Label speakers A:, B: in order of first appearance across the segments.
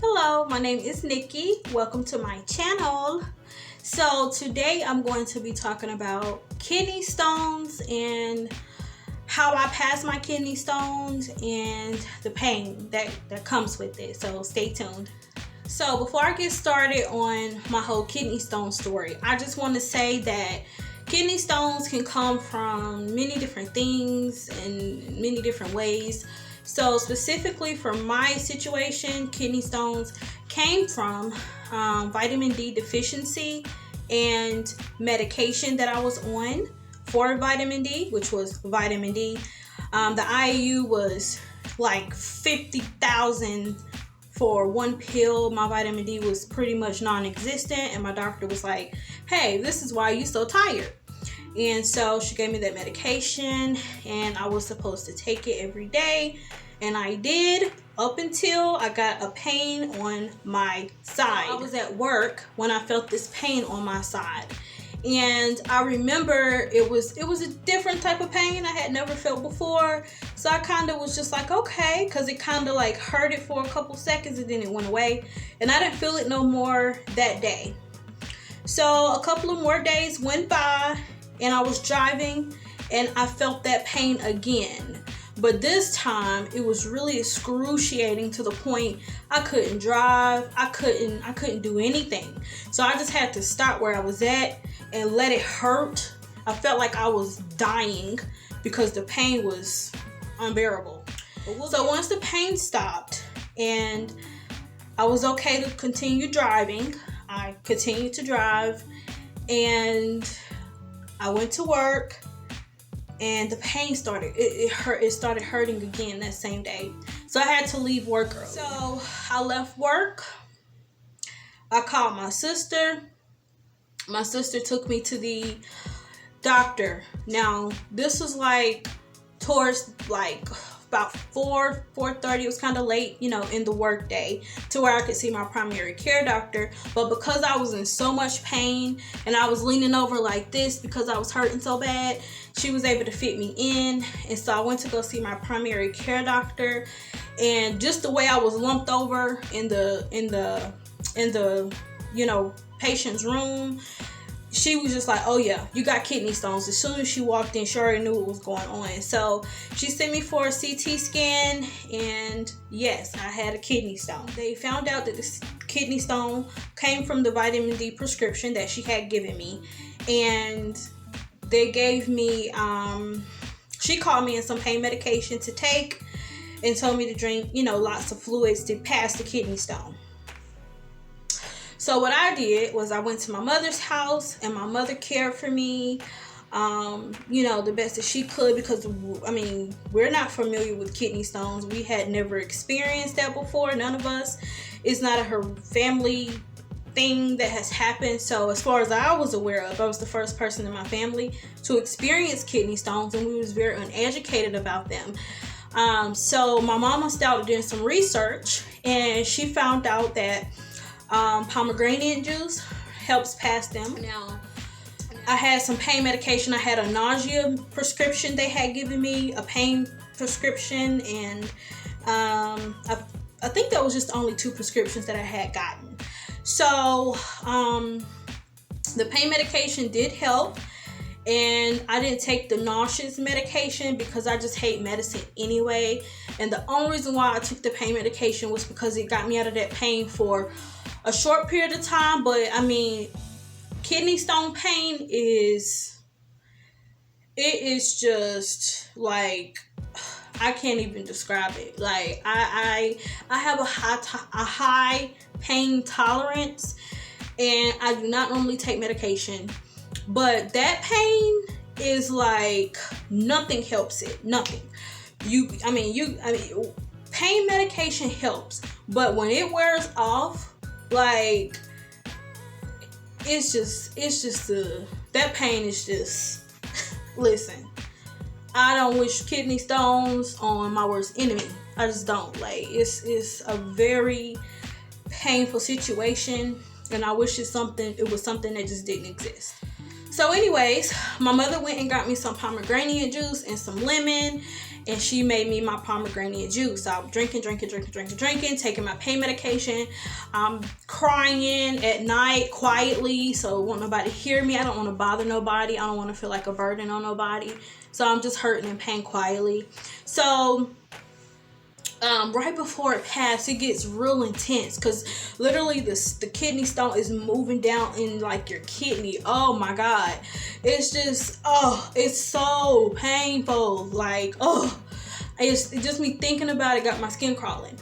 A: Hello, my name is Nikki. Welcome to my channel. So today I'm going to be talking about kidney stones and how I pass my kidney stones and the pain that comes with it. So stay tuned. So before I get started on my whole kidney stone story, I just want to say that kidney stones can come from many different things and many different ways. So specifically for my situation, kidney stones came from vitamin D deficiency and medication that I was on for vitamin D, which was vitamin D. The IU was like 50,000 for one pill. My vitamin D was pretty much non-existent, and my doctor was like, hey, this is why you're so tired. And so she gave me that medication, and I was supposed to take it every day, and I did up until I got a pain on my side. I was at work when I felt this pain on my side, and I remember it was a different type of pain I had never felt before. So I kind of was just like, okay, because it kind of like hurt it for a couple seconds and then it went away, and I didn't feel it no more that day. So a couple of more days went by, and I was driving and I felt that pain again. But this time it was really excruciating to the point I couldn't drive, I couldn't do anything. So I just had to stop where I was at and let it hurt. I felt like I was dying because the pain was unbearable. So once the pain stopped and I was okay to continue driving, I continued to drive, and I went to work, and the pain started, it started hurting again that same day. So I had to leave work early. So I left work. I called my sister. My sister took me to the doctor. Now this was like towards like about 4:30. It was kind of late, in the work day, to where I could see my primary care doctor. But because I was in so much pain and I was leaning over like this because I was hurting so bad, she was able to fit me in. And so I went to go see my primary care doctor, and just the way I was lumped over in the patient's room, she was just like, oh yeah, you got kidney stones. As soon as she walked in, she already knew what was going on. So she sent me for a CT scan, and yes, I had a kidney stone. They found out that this kidney stone came from the vitamin D prescription that she had given me, and they gave me, she called me in some pain medication to take and told me to drink, lots of fluids to pass the kidney stone. So what I did was I went to my mother's house, and my mother cared for me, the best that she could, because we're not familiar with kidney stones. We had never experienced that before. None of us. It's not her family thing that has happened. So as far as I was aware of, I was the first person in my family to experience kidney stones, and we was very uneducated about them. So my mama started doing some research, and she found out that pomegranate juice helps pass them. Now, I had some pain medication. I had a nausea prescription they had given me, a pain prescription, and I think that was just only 2 prescriptions that I had gotten. So the pain medication did help, and I didn't take the nauseous medication because I just hate medicine anyway. And the only reason why I took the pain medication was because it got me out of that pain for a short period of time. But kidney stone pain is just like, I can't even describe it. Like I have a high pain tolerance, and I do not normally take medication, but that pain is like nothing helps it. Nothing. Pain medication helps, but when it wears off, like it's just that pain is just listen, I don't wish kidney stones on my worst enemy. I just don't. Like it's a very painful situation, and I wish it was something that just didn't exist. So anyways, my mother went and got me some pomegranate juice and some lemon, and she made me my pomegranate juice. So I'm drinking, taking my pain medication. I'm crying at night quietly, so won't nobody hear me. I don't want to bother nobody. I don't want to feel like a burden on nobody. So I'm just hurting in pain quietly. So right before it passed, it gets real intense because literally the kidney stone is moving down in like your kidney. Oh my God, it's just it's so painful. Like it's just me thinking about it got my skin crawling.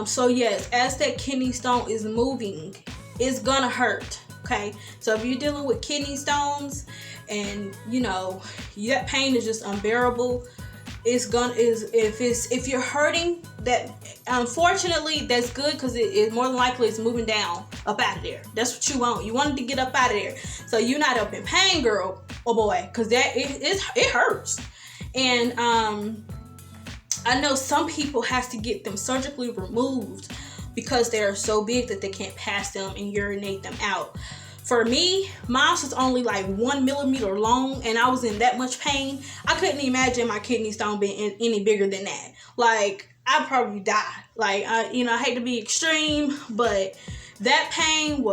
A: So yes, as that kidney stone is moving, it's gonna hurt. Okay, so if you're dealing with kidney stones and that pain is just unbearable, if you're hurting, that unfortunately that's good, because it more than likely it's moving down up out of there. That's what you want. You wanted to get up out of there, so you're not up in pain, girl or boy, because that it hurts. And I know some people have to get them surgically removed because they're so big that they can't pass them and urinate them out. For me, mine was only like 1 millimeter long, and I was in that much pain. I couldn't imagine my kidney stone being any bigger than that. Like, I'd probably die. Like, I hate to be extreme, but that pain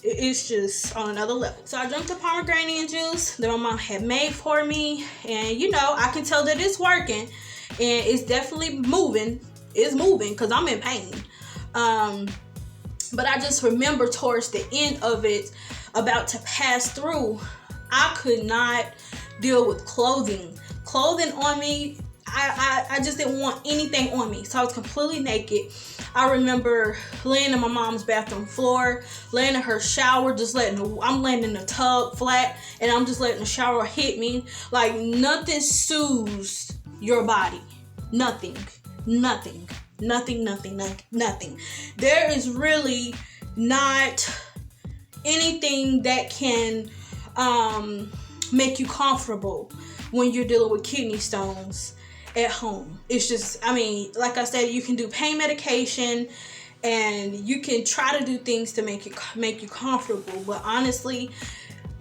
A: it's just on another level. So I drank the pomegranate juice that my mom had made for me, and I can tell that it's working, and it's definitely moving. It's moving because I'm in pain. But I just remember towards the end of it, about to pass through, I could not deal with clothing on me. I just didn't want anything on me, so I was completely naked. I remember laying in my mom's bathroom floor, laying in her shower, I'm laying in the tub flat, and I'm just letting the shower hit me. Like, nothing soothes your body. Nothing. There is really not anything that can make you comfortable when you're dealing with kidney stones at home. It's just, like I said, you can do pain medication and you can try to do things to make you comfortable, but honestly,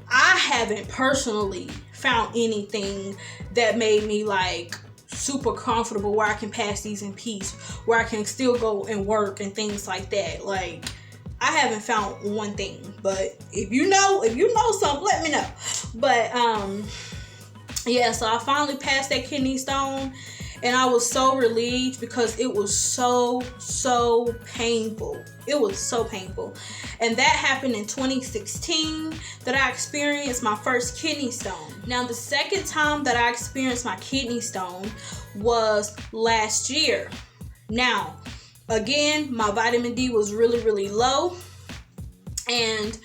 A: I haven't personally found anything that made me like super comfortable where I can pass these in peace, where I can still go and work and things like that. Like, I haven't found one thing, but if you know something, let me know. But so I finally passed that kidney stone, and I was so relieved because it was so painful. It was so painful. And that happened in 2016 that I experienced my first kidney stone. Now, the second time that I experienced my kidney stone was last year. Now, again, my vitamin D was really low, and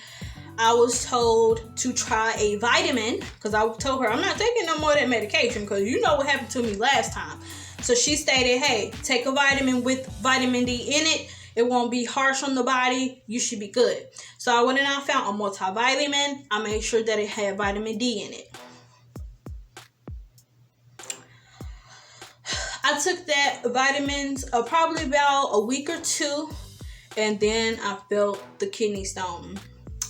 A: I was told to try a vitamin because I told her I'm not taking no more of that medication because you know what happened to me last time. So she stated, hey, take a vitamin with vitamin D in it. It won't be harsh on the body. You should be good. So I went and I found a multivitamin. I made sure that it had vitamin D in it. I took that vitamins probably about a week or two, and then I felt the kidney stone.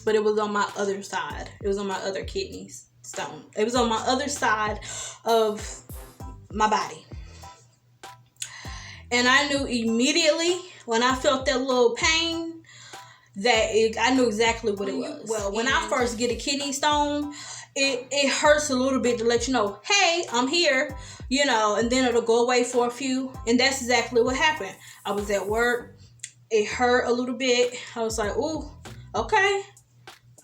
A: But it was on my other side. It was on my other kidney stone. It was on my other side of my body. And I knew immediately when I felt that little pain I knew exactly what it was. Well, when I first get a kidney stone, it hurts a little bit to let you know, hey, I'm here, and then it'll go away for a few. And that's exactly what happened. I was at work. It hurt a little bit. I was like, ooh, okay.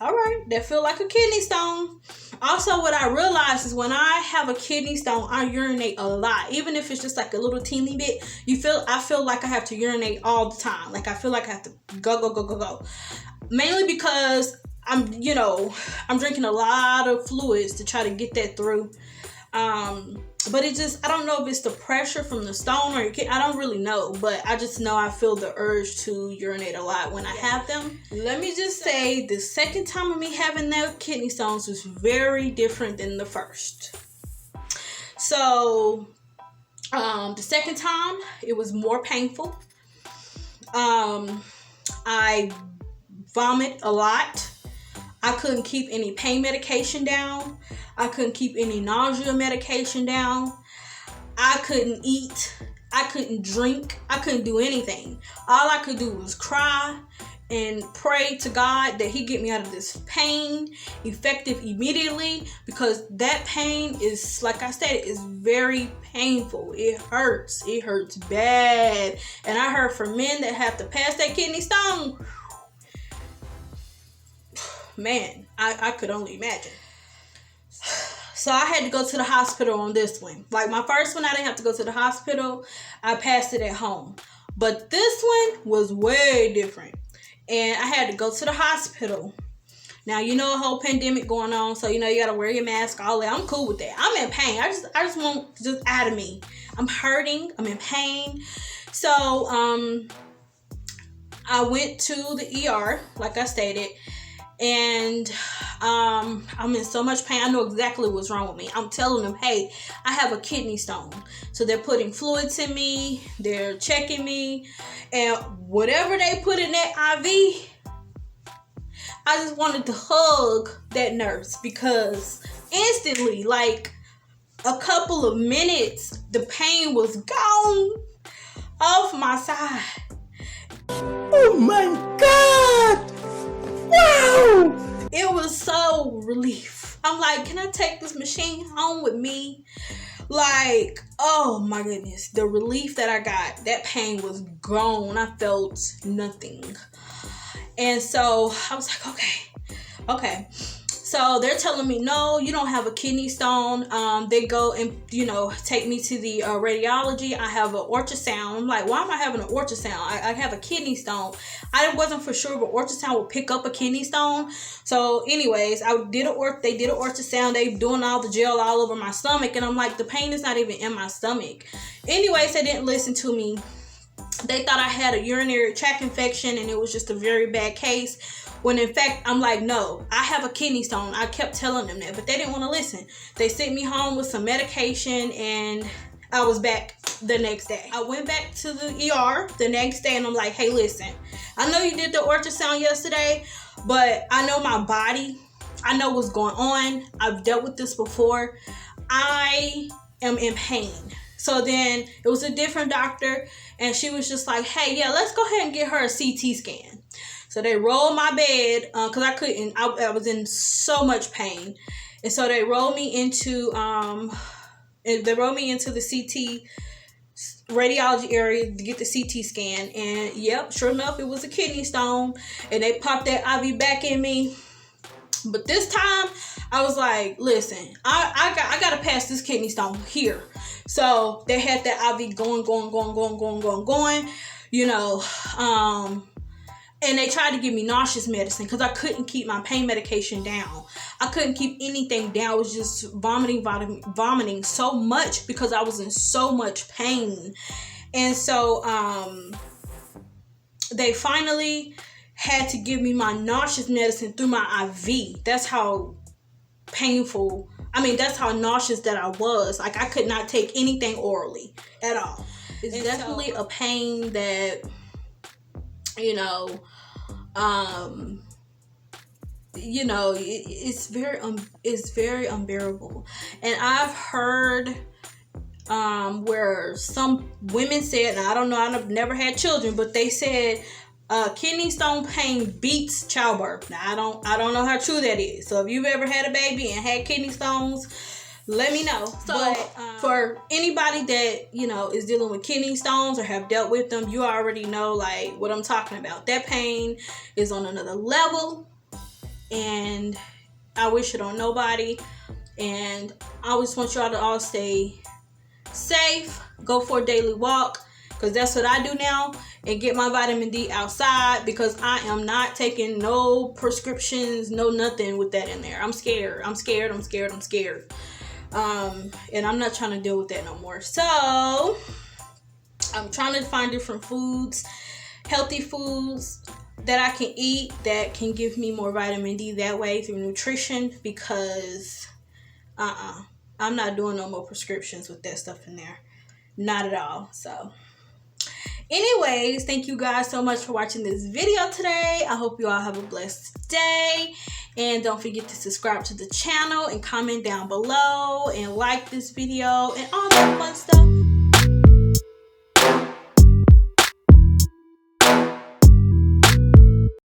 A: All right, that feel like a kidney stone. Also, what I realized is when I have a kidney stone, I urinate a lot. Even if it's just like a little teeny bit, I feel like I have to urinate all the time. Like, I feel like I have to go. Mainly because I'm drinking a lot of fluids to try to get that through. But I don't know if it's the pressure from the stone or I don't really know, but I just know I feel the urge to urinate a lot when I have them. Let me just say, the second time of me having that kidney stones was very different than the first. So, the second time, it was more painful. I vomit a lot. I couldn't keep any pain medication down. I couldn't keep any nausea medication down. I couldn't eat. I couldn't drink. I couldn't do anything. All I could do was cry and pray to God that He get me out of this pain effective immediately, because that pain is, like I said, is very painful. It hurts. It hurts bad. And I heard from men that have to pass that kidney stone. Man, I could only imagine. So I had to go to the hospital on this one. Like my first one, I didn't have to go to the hospital. I passed it at home. But this one was way different. And I had to go to the hospital. Now, you know, a whole pandemic going on. So, you know, you got to wear your mask, all that. I'm cool with that. I'm in pain. I just want just out of me. I'm hurting. I'm in pain. So, I went to the ER, like I stated. And I'm in so much pain. I know exactly what's wrong with me. I'm telling them, hey, I have a kidney stone. So they're putting fluids in me. They're checking me. And whatever they put in that IV, I just wanted to hug that nurse, because instantly, like a couple of minutes, the pain was gone off my side.
B: Oh my God! Wow!
A: It was so relief. I'm like, can I take this machine home with me? Like, oh my goodness. The relief that I got, that pain was gone. I felt nothing. And so I was like, okay. So they're telling me, no, you don't have a kidney stone. They go and, you know, take me to the radiology. I have an ultrasound. I'm like, why am I having an ultrasound? I have a kidney stone. I wasn't for sure, but ultrasound would pick up a kidney stone. So anyways, they did an ultrasound. They doing all the gel all over my stomach. And I'm like, the pain is not even in my stomach. Anyways, they didn't listen to me. They thought I had a urinary tract infection and it was just a very bad case. When in fact, I'm like, no, I have a kidney stone. I kept telling them that, but they didn't want to listen. They sent me home with some medication and I was back the next day. I went back to the ER the next day and I'm like, hey, listen, I know you did the ultrasound yesterday, but I know my body. I know what's going on. I've dealt with this before. I am in pain. So then it was a different doctor and she was just like, hey, yeah, let's go ahead and get her a CT scan. So they rolled my bed because I couldn't. I was in so much pain, and so they rolled me into the CT radiology area to get the CT scan. And yep, sure enough, it was a kidney stone, and they popped that IV back in me. But this time, I was like, listen, I gotta pass this kidney stone here. So they had that IV going, you know, and they tried to give me nauseous medicine because I couldn't keep my pain medication down. I couldn't keep anything down. I was just vomiting so much because I was in so much pain. And so they finally had to give me my nauseous medicine through my IV. That's how painful, that's how nauseous that I was. Like, I could not take anything orally at all. It's definitely a pain that, it's very unbearable. And I've heard where some women said, and I don't know, I've never had children, but they said kidney stone pain beats childbirth. Now I don't know how true that is. So if you've ever had a baby and had kidney stones, let me know. So for anybody that is dealing with kidney stones or have dealt with them, you already know like what I'm talking about. That pain is on another level, and I wish it on nobody. And I always want y'all to all stay safe. Go for a daily walk, because that's what I do now, and get my vitamin D outside, because I am not taking no prescriptions, no nothing with that in there. I'm scared. And I'm not trying to deal with that no more. So I'm trying to find different foods, healthy foods that I can eat that can give me more vitamin D that way through nutrition, because I'm not doing no more prescriptions with that stuff in there. Not at all. So Anyways, thank you guys so much for watching this video today. I hope you all have a blessed day. And don't forget to subscribe to the channel and comment down below and like this video and all that fun stuff.